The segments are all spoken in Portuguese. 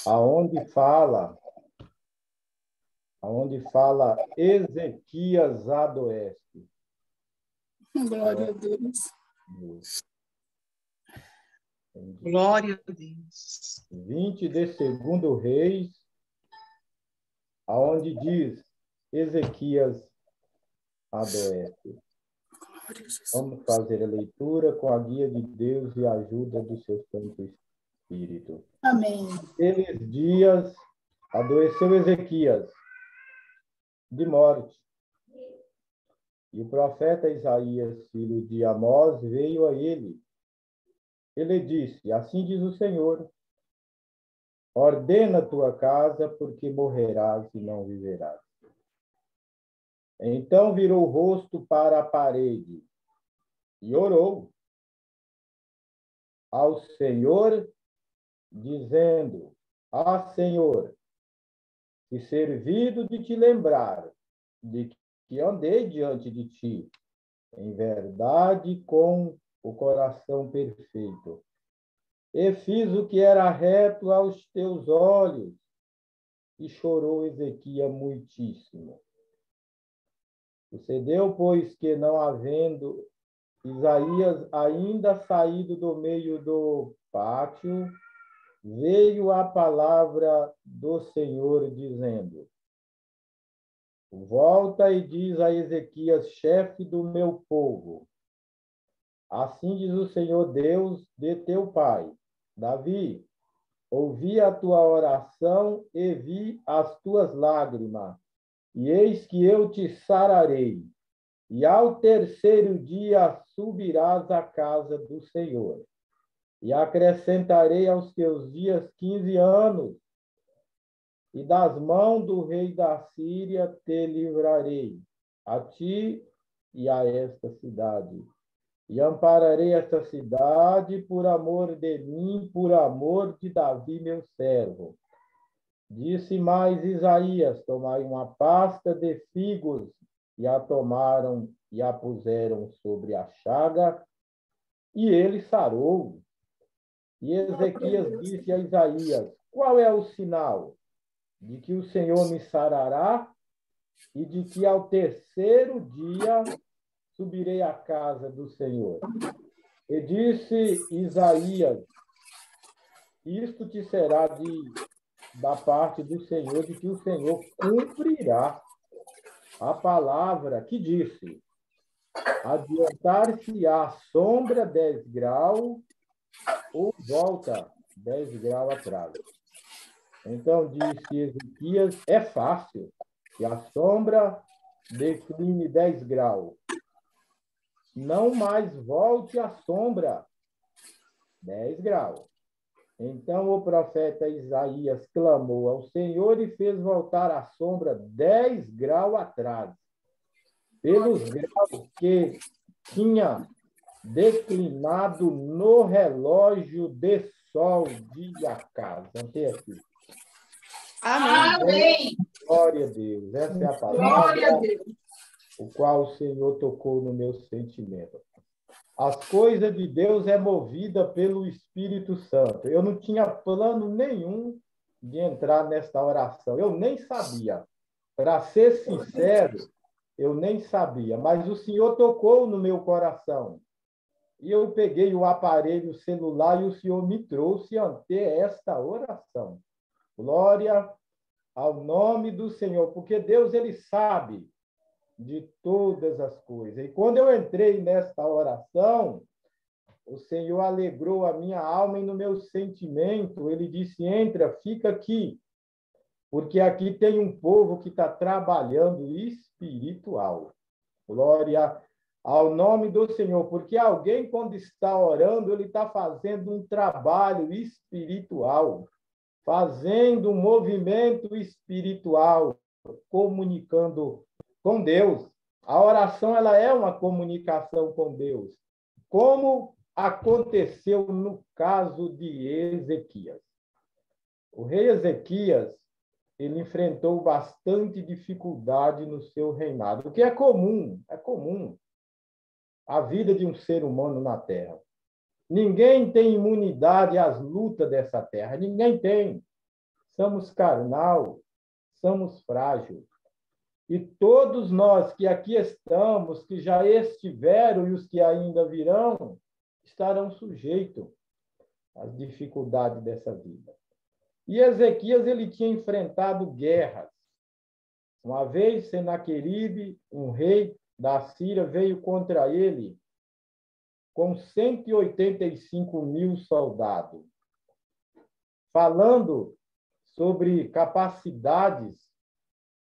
aonde fala Ezequias adoece. Glória a Deus. Glória a Deus. 20 de 2 Reis, aonde diz Ezequias adoece. Vamos fazer a leitura com a guia de Deus e a ajuda do seu Santo Espírito. Amém. Naqueles dias adoeceu Ezequias de morte. E o profeta Isaías, filho de Amós, veio a ele. Ele disse: assim diz o Senhor, ordena a tua casa, porque morrerás e não viverás. Então virou o rosto para a parede e orou ao Senhor, dizendo: ah, Senhor, se servido de te lembrar de que andei diante de ti, em verdade, com o coração perfeito, e fiz o que era reto aos teus olhos. E chorou Ezequias muitíssimo. Sucedeu, pois, que não havendo Isaías ainda saído do meio do pátio, veio a palavra do Senhor, dizendo: volta e diz a Ezequias, chefe do meu povo, assim diz o Senhor Deus de teu pai, Davi, ouvi a tua oração e vi as tuas lágrimas, e eis que eu te sararei, e ao terceiro dia subirás à casa do Senhor, e acrescentarei aos teus dias 15 anos, e das mãos do rei da Síria te livrarei, a ti e a esta cidade. E ampararei esta cidade por amor de mim, por amor de Davi, meu servo. Disse mais Isaías: tomai uma pasta de figos, e a tomaram e a puseram sobre a chaga, e ele sarou. E Ezequias disse a Isaías: qual é o sinal de que o Senhor me sarará e de que ao terceiro dia subirei à casa do Senhor? E disse Isaías: isto te será da parte do Senhor, de que o Senhor cumprirá a palavra que disse: adiantar-se-á a sombra 10 graus ou volta 10 graus atrás. Então disse Ezequias: é fácil, que a sombra decline 10 graus. Não mais volte a sombra 10 graus. Então o profeta Isaías clamou ao Senhor e fez voltar a sombra 10 graus atrás, pelos graus que tinha declinado no relógio de sol de Acaz. Até aqui. Amém. Glória a Deus. Essa é a palavra, Glória a Deus, o qual o Senhor tocou no meu sentimento. As coisas de Deus é movida pelo Espírito Santo. Eu não tinha plano nenhum de entrar nesta oração. Eu nem sabia. Para ser sincero, eu nem sabia. Mas o Senhor tocou no meu coração. E eu peguei o aparelho celular e o Senhor me trouxe ante esta oração. Glória ao nome do Senhor, porque Deus, ele sabe de todas as coisas. E quando eu entrei nesta oração, o Senhor alegrou a minha alma e no meu sentimento. Ele disse: entra, fica aqui, porque aqui tem um povo que está trabalhando espiritual. Glória ao nome do Senhor, porque alguém, quando está orando, ele está fazendo um trabalho espiritual, fazendo um movimento espiritual, comunicando com Deus. A oração, ela é uma comunicação com Deus, como aconteceu no caso de Ezequias. O rei Ezequias, ele enfrentou bastante dificuldade no seu reinado, o que é comum a vida de um ser humano na Terra. Ninguém tem imunidade às lutas dessa terra, ninguém tem. somos carnal, somos frágil. E todos nós que aqui estamos, que já estiveram e os que ainda virão, estarão sujeitos às dificuldades dessa vida. E Ezequias, ele tinha enfrentado guerras. Uma vez, Senaqueribe, um rei da Síria, veio contra ele com 185.000 soldados, falando sobre capacidades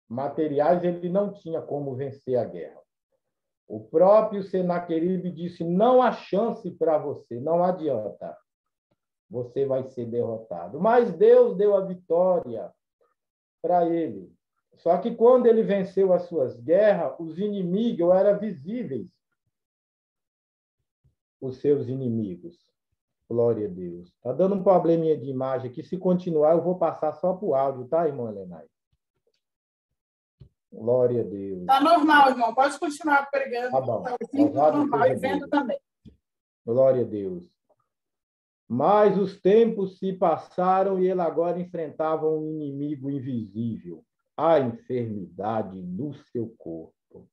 materiais, ele não tinha como vencer a guerra. O próprio Senaqueribe disse: não há chance para você, não adianta, você vai ser derrotado. Mas Deus deu a vitória para ele. Só que quando ele venceu as suas guerras, os inimigos eram visíveis, os seus inimigos. Glória a Deus. Está dando um probleminha de imagem aqui. Se continuar, eu vou passar só para o áudio, tá, irmã Lenay? Glória a Deus. Está normal, irmão. Pode continuar pregando. Tá bom. Tá ouvindo normal e vendo também. Glória a Deus. Mas os tempos se passaram e ele agora enfrentava um inimigo invisível, a enfermidade no seu corpo.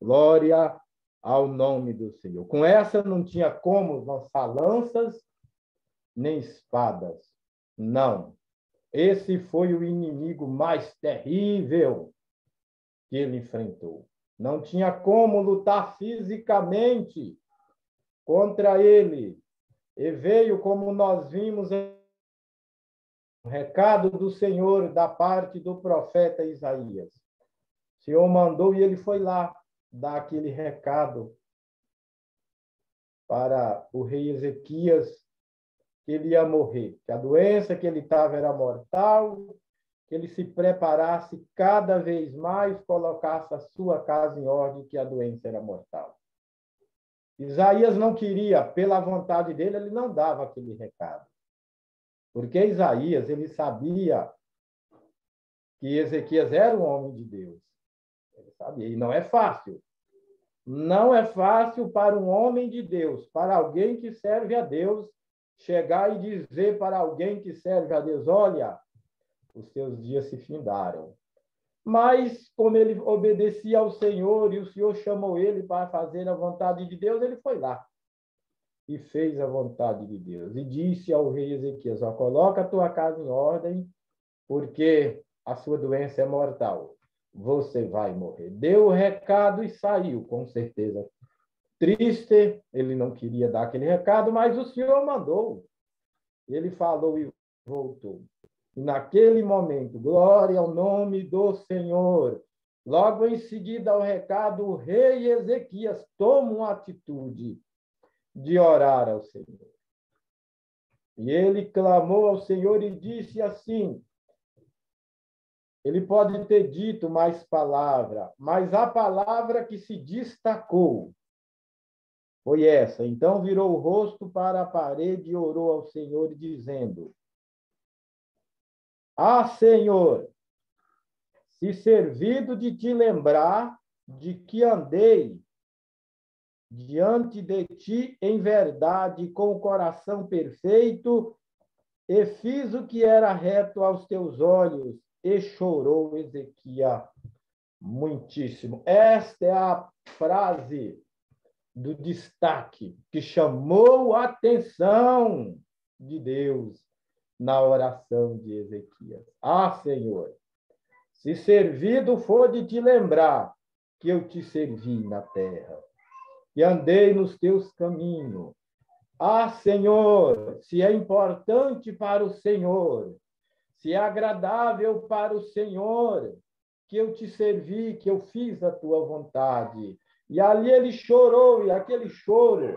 Glória ao nome do Senhor. Com essa não tinha como lançar lanças nem espadas. Não. Esse foi o inimigo mais terrível que ele enfrentou. Não tinha como lutar fisicamente contra ele. E veio, como nós vimos, um recado do Senhor da parte do profeta Isaías. O Senhor mandou e ele foi lá dar aquele recado para o rei Ezequias, que ele ia morrer, que a doença que ele estava era mortal, que ele se preparasse cada vez mais, colocasse a sua casa em ordem, que a doença era mortal. Isaías não queria, pela vontade dele, ele não dava aquele recado. Porque Isaías, ele sabia que Ezequias era um homem de Deus. Ele sabia, e não é fácil. Não é fácil para um homem de Deus, para alguém que serve a Deus, chegar e dizer para alguém que serve a Deus: olha, os seus dias se findaram. Mas, como ele obedecia ao Senhor e o Senhor chamou ele para fazer a vontade de Deus, ele foi lá e fez a vontade de Deus. E disse ao rei Ezequias: ó, coloca a tua casa em ordem, porque a sua doença é mortal. Você vai morrer. Deu o recado e saiu, com certeza. Triste, ele não queria dar aquele recado, mas o Senhor mandou. Ele falou e voltou. E naquele momento, glória ao nome do Senhor. Logo em seguida ao recado, o rei Ezequias toma uma atitude de orar ao Senhor. E ele clamou ao Senhor e disse assim: ele pode ter dito mais palavra, mas a palavra que se destacou foi essa. Então virou o rosto para a parede e orou ao Senhor, dizendo: ah, Senhor, se servido de te lembrar de que andei diante de ti em verdade, com o coração perfeito, e fiz o que era reto aos teus olhos, e chorou Ezequias muitíssimo. Esta é a frase do destaque que chamou a atenção de Deus na oração de Ezequias. Ah, Senhor, se servido for de te lembrar que eu te servi na terra, e andei nos teus caminhos. Ah, Senhor, se é importante para o Senhor, se é agradável para o Senhor, que eu te servi, que eu fiz a tua vontade. E ali ele chorou, e aquele choro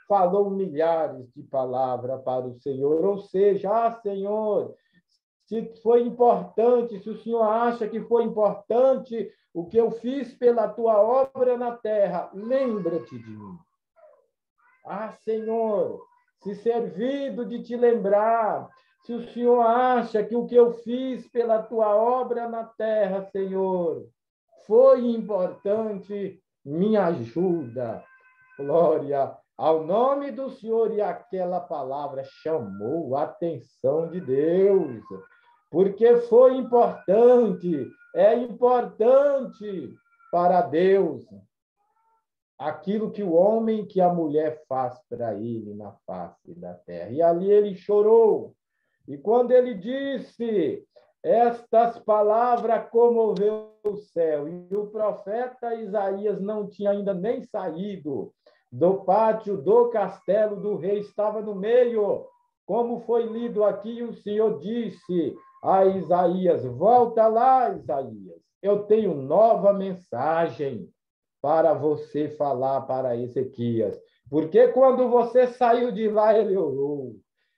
falou milhares de palavras para o Senhor. Ou seja, ah, Senhor, se foi importante, se o Senhor acha que foi importante o que eu fiz pela tua obra na terra, lembra-te de mim. Ah, Senhor, se servido de te lembrar, se o Senhor acha que o que eu fiz pela tua obra na terra, Senhor, foi importante, me ajuda. Glória ao nome do Senhor. E aquela palavra chamou a atenção de Deus. porque foi importante, é importante para Deus aquilo que o homem, que a mulher faz para ele na face da terra. E ali ele chorou. E quando ele disse, estas palavras comoveu o céu. E o profeta Isaías não tinha ainda nem saído do pátio do castelo do rei, estava no meio. Como foi lido aqui, o Senhor disse a Isaías, volta lá, Isaías, eu tenho nova mensagem para você falar para Ezequias. Porque quando você saiu de lá, ele orou.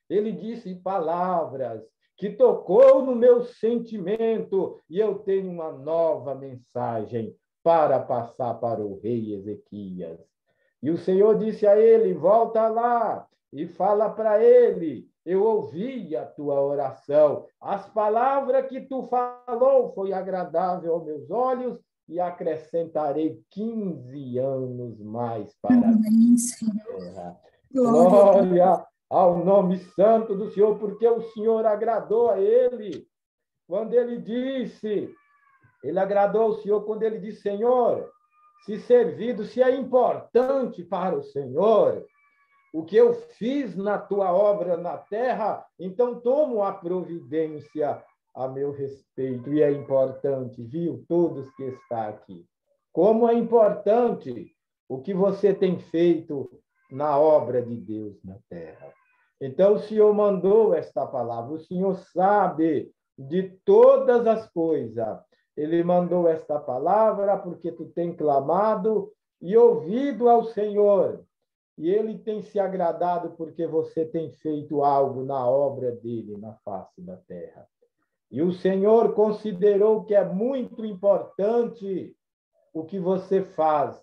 Ele disse palavras que tocou no meu sentimento e eu tenho uma nova mensagem para passar para o rei Ezequias. E o Senhor disse a ele, volta lá e fala para ele, eu ouvi a tua oração, as palavras que tu falou foi agradável aos meus olhos e acrescentarei 15 anos mais para a terra. Glória ao nome santo do Senhor, porque o Senhor agradou a ele quando ele disse, ele agradou ao Senhor quando ele disse, Senhor, se servido, se é importante para o Senhor o que eu fiz na tua obra na terra, então tomo a providência a meu respeito. E é importante, viu, todos que estão aqui. Como é importante o que você tem feito na obra de Deus na terra. Então, o Senhor mandou esta palavra. O Senhor sabe de todas as coisas. Ele mandou esta palavra porque tu tem clamado e ouvido ao Senhor. E ele tem se agradado porque você tem feito algo na obra dele, na face da terra. E o Senhor considerou que é muito importante o que você faz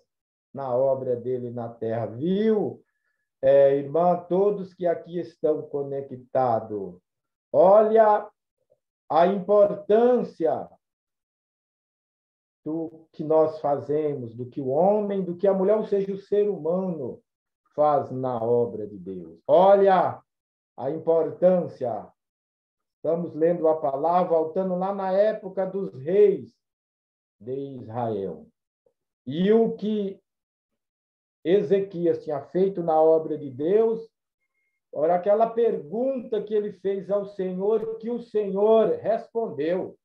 na obra dele na terra. Viu, irmã, todos que aqui estão conectados, olha a importância do que nós fazemos, do que o homem, do que a mulher, ou seja, o ser humano, faz na obra de Deus. Olha a importância. Estamos lendo a palavra, voltando lá na época dos reis de Israel. E o que Ezequias tinha feito na obra de Deus, ora, aquela pergunta que ele fez ao Senhor, que o Senhor respondeu.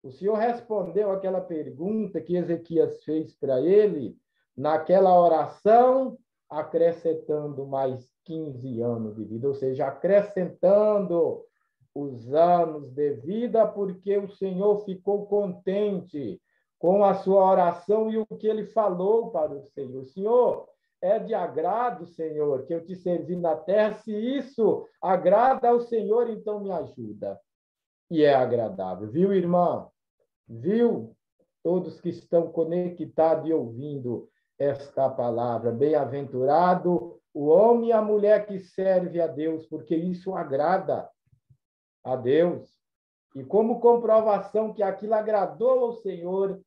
O Senhor respondeu aquela pergunta que Ezequias fez para ele, naquela oração, acrescentando mais 15 anos de vida, ou seja, acrescentando os anos de vida, porque o Senhor ficou contente com a sua oração e o que ele falou para o Senhor. Senhor, é de agrado, Senhor, que eu te servi na terra. Se isso agrada ao Senhor, então me ajuda. E é agradável. Viu, irmã? Viu? Todos que estão conectados e ouvindo esta palavra. Bem-aventurado o homem e a mulher que serve a Deus, porque isso agrada a Deus. E como comprovação que aquilo agradou ao Senhor,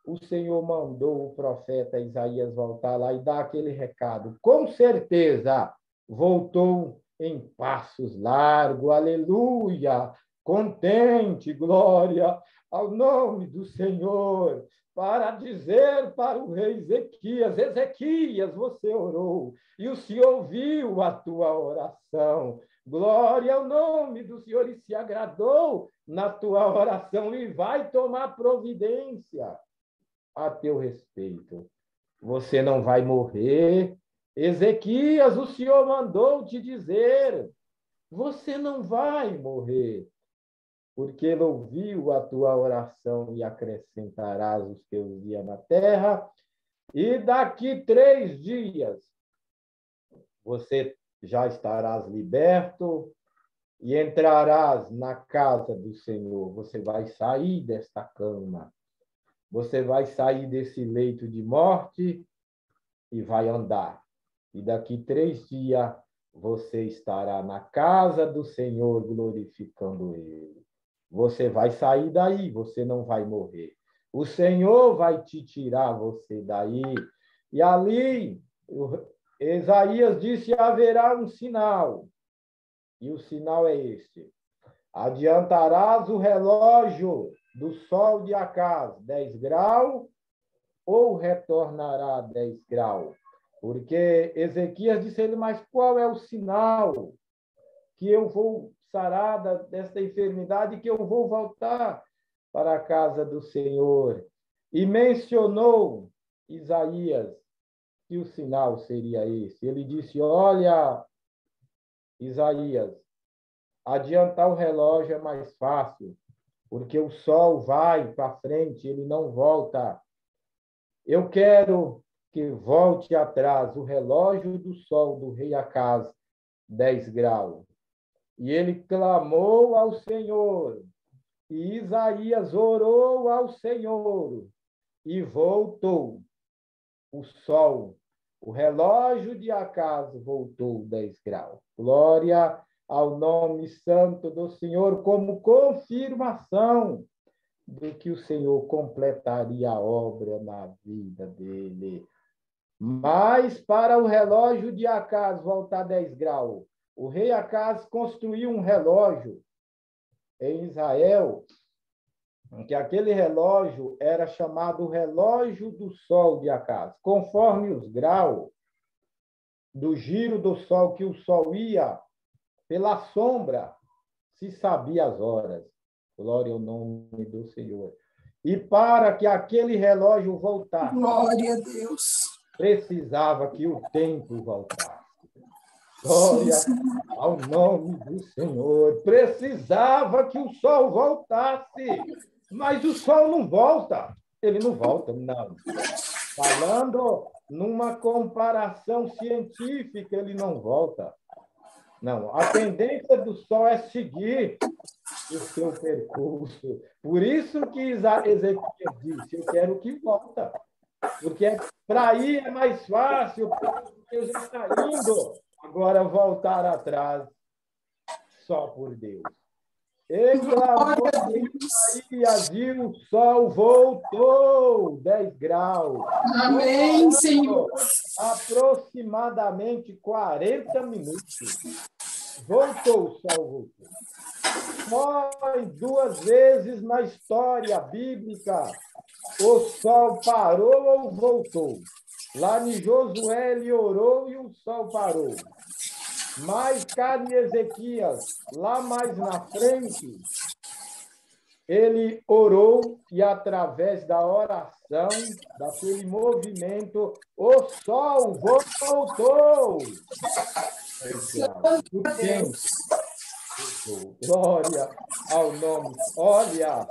o Senhor mandou o profeta Isaías voltar lá e dar aquele recado. Com certeza, voltou em passos largos, aleluia, contente, glória ao nome do Senhor, para dizer para o rei Ezequias, Ezequias, você orou, e o Senhor ouviu a tua oração. Glória ao nome do Senhor, e se agradou na tua oração, e vai tomar providência a teu respeito. Você não vai morrer. Ezequias, o Senhor mandou te dizer, você não vai morrer, porque ele ouviu a tua oração e acrescentarás os teus dias na terra, e daqui 3 dias você já estarás liberto e entrarás na casa do Senhor. Você vai sair desta cama, você vai sair desse leito de morte e vai andar. E daqui 3 dias você estará na casa do Senhor glorificando Ele. Você vai sair daí, você não vai morrer. O Senhor vai te tirar você daí. E ali, Isaías disse, haverá um sinal. E o sinal é este. Adiantarás o relógio do sol de Acaz 10 graus ou retornará 10 graus? Porque Ezequias disse a ele, mas qual é o sinal que eu vou sarar desta enfermidade, que eu vou voltar para a casa do Senhor? E mencionou Isaías que o sinal seria esse. Ele disse, olha, Isaías, adiantar o relógio é mais fácil, porque o sol vai para frente, ele não volta. Eu quero que volte atrás o relógio do sol do rei Acaz, 10 graus. E ele clamou ao Senhor, e Isaías orou ao Senhor, e voltou o sol. O relógio de Acaz voltou 10 graus. Glória ao nome santo do Senhor, como confirmação de que o Senhor completaria a obra na vida dele. Mas para o relógio de Acaz voltar 10 graus, o rei Acaz construiu um relógio em Israel, que aquele relógio era chamado relógio do sol de Acaz. Conforme os graus do giro do sol, que o sol ia pela sombra, se sabia as horas. Glória ao nome do Senhor. E para que aquele relógio voltasse, Glória a Deus. Precisava que o tempo voltasse. Glória ao nome do Senhor. Precisava que o sol voltasse. Mas o sol não volta. Ele não volta, não. Falando numa comparação científica, ele não volta. Não, a tendência do sol é seguir o seu percurso. Por isso que Ezequiel disse, eu quero que volta. Porque para ir é mais fácil, porque eu já está indo. Agora voltar atrás só por Deus. E clamou Isaías, e o sol voltou 10 graus. Amém, Senhor. Aproximadamente 40 minutos. Voltou, o sol voltou. Só em 2 vezes na história bíblica o sol parou ou voltou. Lá em Josué ele orou e o sol parou. Mas cá em Ezequias, lá mais na frente, ele orou e através da oração, daquele movimento, o sol voltou. O tempo. Glória ao nome. Olha,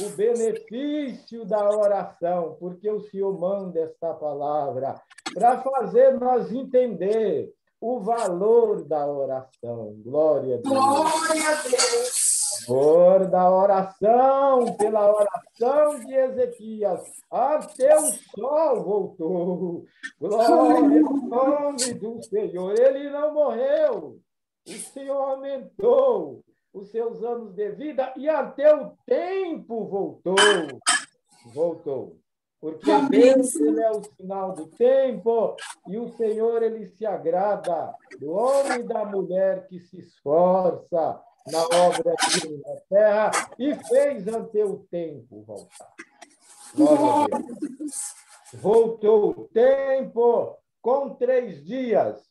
o benefício da oração, porque o Senhor manda esta palavra para fazer nós entender o valor da oração. Glória a Deus. Glória a Deus. Valor da oração, pela oração de Ezequias, até o sol voltou. Glória ao nome do Senhor. Ele não morreu. O Senhor aumentou os seus anos de vida e até o tempo voltou. Voltou. Porque Deus ele é o sinal do tempo e o Senhor ele se agrada do homem e da mulher que se esforça na obra dele na terra e fez ante o tempo voltar. Glória a Deus. Voltou o tempo com 3 dias.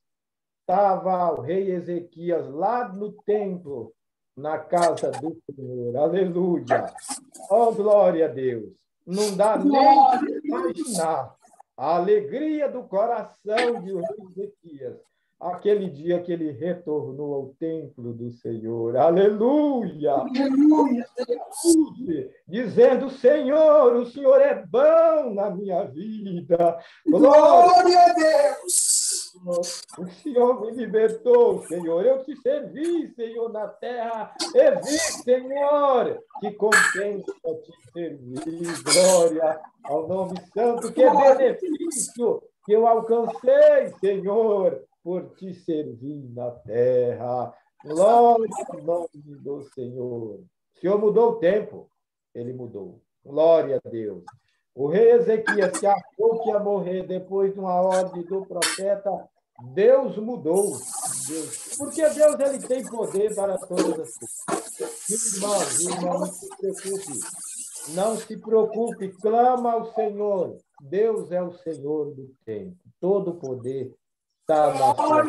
Estava o rei Ezequias lá no templo, na casa do Senhor. Aleluia. Oh, glória a Deus. Não dá nem para imaginar a alegria do coração de o rei Ezequias, aquele dia que ele retornou ao templo do Senhor. Aleluia. Aleluia, Deus. Dizendo, Senhor, o Senhor é bom na minha vida. Glória a Deus. O Senhor me libertou, Senhor. Eu te servi, Senhor, na terra. E vi, Senhor, que contento te servir. Glória ao nome santo. Que benefício que eu alcancei, Senhor, por te servir na terra. Glória ao nome do Senhor. O Senhor mudou o tempo. Ele mudou. Glória a Deus. O rei Ezequias, que achou que ia morrer depois de uma ordem do profeta, Deus mudou. Deus Porque Deus ele tem poder para todas as coisas. Irmão, não se preocupe. Não se preocupe, clama ao Senhor. Deus é o Senhor do tempo. Todo o poder está na sua mão.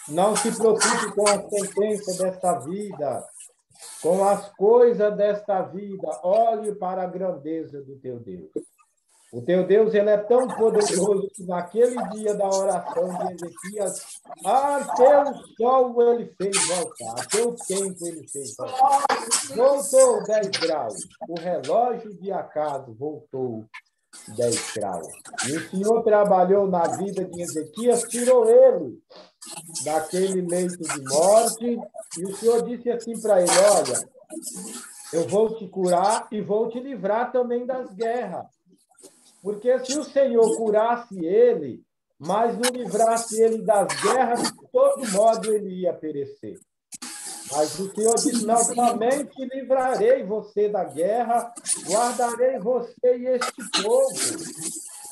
Não se preocupe com a sentença desta vida, com as coisas desta vida. Olhe para a grandeza do teu Deus. O teu Deus ele é tão poderoso que naquele dia da oração de Ezequias, até o sol ele fez voltar, até o tempo ele fez voltar. Voltou 10 graus. O relógio de acaso voltou 10 graus. E o Senhor trabalhou na vida de Ezequias, tirou ele daquele leito de morte, e o Senhor disse assim para ele: olha, eu vou te curar e vou te livrar também das guerras. Porque se o Senhor curasse ele, mas não livrasse ele das guerras, de todo modo ele ia perecer. Mas o Senhor disse: não, somente livrarei você da guerra, guardarei você e este povo.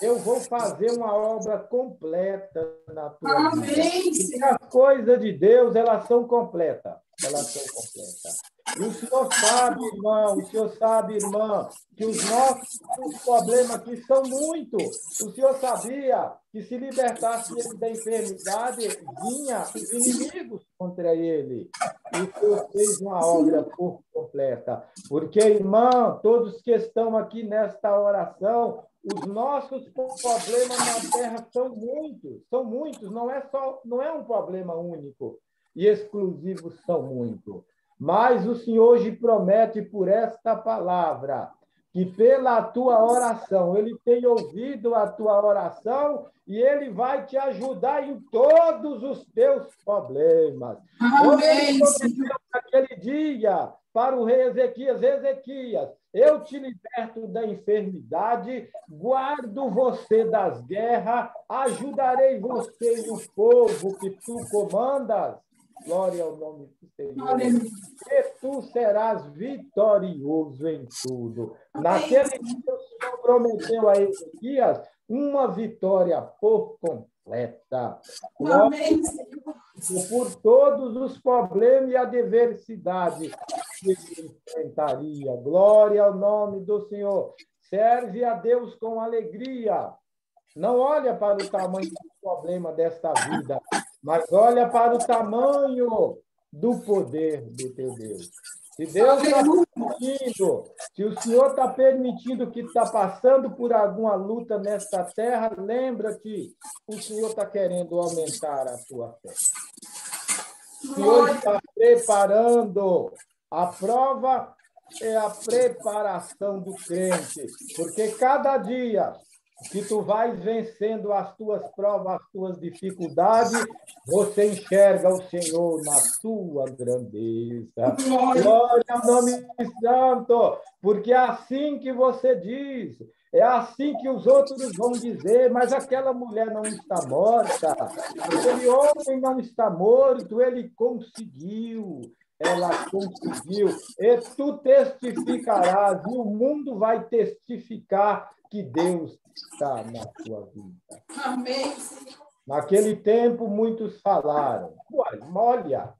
Eu vou fazer uma obra completa na tua vida. E as coisas de Deus, elas são completas. Elas são completas. E o Senhor sabe, irmão, o Senhor sabe, irmã, que os nossos problemas aqui são muitos. O Senhor sabia que se libertasse ele da enfermidade, vinha os inimigos contra ele. E o Senhor fez uma obra por completa. Porque, irmã, todos que estão aqui nesta oração, os nossos problemas na terra são muitos, não é um problema único e exclusivo, são muitos. Mas o Senhor hoje promete por esta palavra que pela tua oração, ele tem ouvido a tua oração e ele vai te ajudar em todos os teus problemas. Amém. Naquele dia, para o rei Ezequias: Ezequias, eu te liberto da enfermidade, guardo você das guerras, ajudarei você e o povo que tu comandas. Glória ao nome do Senhor. E tu serás vitorioso em tudo. Naquele dia o Senhor prometeu a Ezequias uma vitória por completa. Amém. Por todos os problemas e a adversidade que ele enfrentaria. Glória ao nome do Senhor. Serve a Deus com alegria. Não olha para o tamanho do problema desta vida, mas olha para o tamanho do poder do teu Deus. Se Deus está permitindo, se o Senhor está permitindo que está passando por alguma luta nesta terra, lembra que o Senhor está querendo aumentar a tua fé. O Senhor está preparando. A prova é a preparação do crente, porque cada dia que tu vais vencendo as tuas provas, as tuas dificuldades, você enxerga o Senhor na tua grandeza. Glória ao nome santo, porque é assim que você diz, é assim que os outros vão dizer: mas aquela mulher não está morta, aquele homem não está morto, ele conseguiu. Ela conseguiu, e tu testificarás, e o mundo vai testificar que Deus está na tua vida. Amém. Naquele tempo, muitos falaram: olha,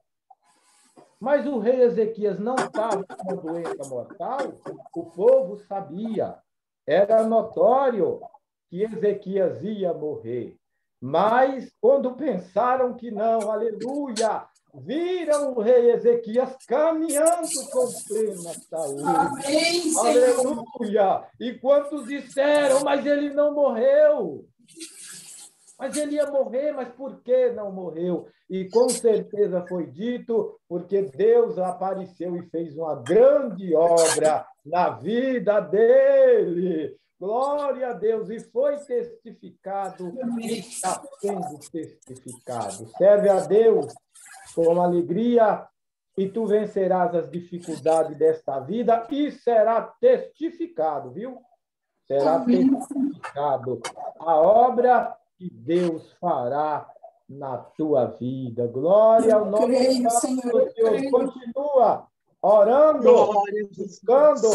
mas o rei Ezequias não estava com uma doença mortal? O povo sabia, era notório que Ezequias ia morrer. Mas, quando pensaram que não, aleluia, viram o rei Ezequias caminhando com plena saúde. Amém, aleluia! E quantos disseram: mas ele não morreu. Mas ele ia morrer, mas por que não morreu? E com certeza foi dito, porque Deus apareceu e fez uma grande obra na vida dele. Glória a Deus! E foi testificado, e está sendo testificado. Serve a Deus com alegria, e tu vencerás as dificuldades desta vida e será testificado, viu? Será testificado a obra que Deus fará na tua vida. Glória ao nome do Senhor. Continua orando, buscando,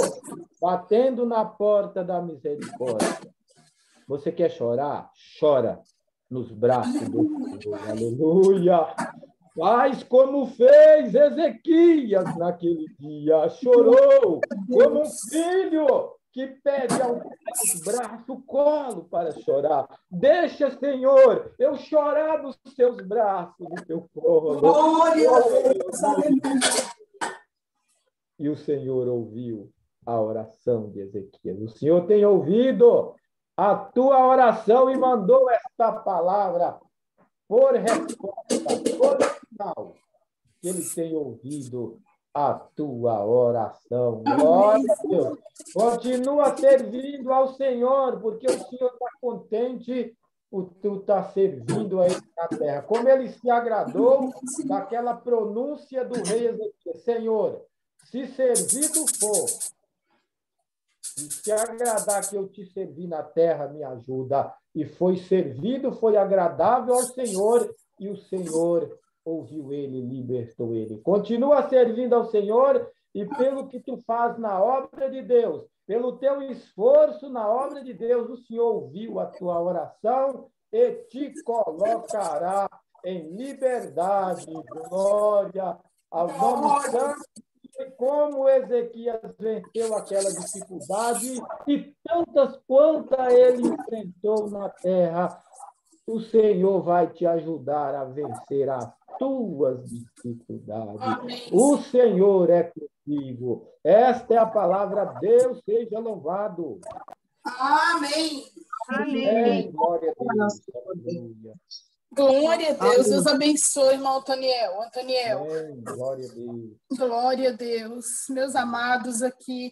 batendo na porta da misericórdia. Você quer chorar? Chora nos braços do Senhor. Aleluia! Faz como fez Ezequias naquele dia. Chorou como um filho que pede ao braço o colo para chorar. Deixa, Senhor, eu chorar nos teus braços, no teu colo. Glória a Deus. Aleluia. E o Senhor ouviu a oração de Ezequias. O Senhor tem ouvido a tua oração e mandou esta palavra por resposta, por sinal, que ele tem ouvido a tua oração. Glória a Deus. Continua servindo ao Senhor, porque o Senhor está contente por tu estar servindo a ele na terra. Como ele se agradou daquela pronúncia do rei Ezequias. Senhor, se servido for, e se agradar que eu te servi na terra, me ajuda. E foi servido, foi agradável ao Senhor, e o Senhor ouviu ele, libertou ele. Continua servindo ao Senhor, e pelo que tu faz na obra de Deus, pelo teu esforço na obra de Deus, o Senhor ouviu a tua oração e te colocará em liberdade. Glória ao nome santo. Como Ezequias venceu aquela dificuldade e tantas quantas ele enfrentou na terra, o Senhor vai te ajudar a vencer as tuas dificuldades. Amém. O Senhor é contigo. Esta é a palavra. Deus seja louvado. Amém. Amém. Glória a Deus. Aleluia. Glória a Deus. Deus abençoe, irmão Antoniel. Amém. Glória a Deus. Glória a Deus. Meus amados, aqui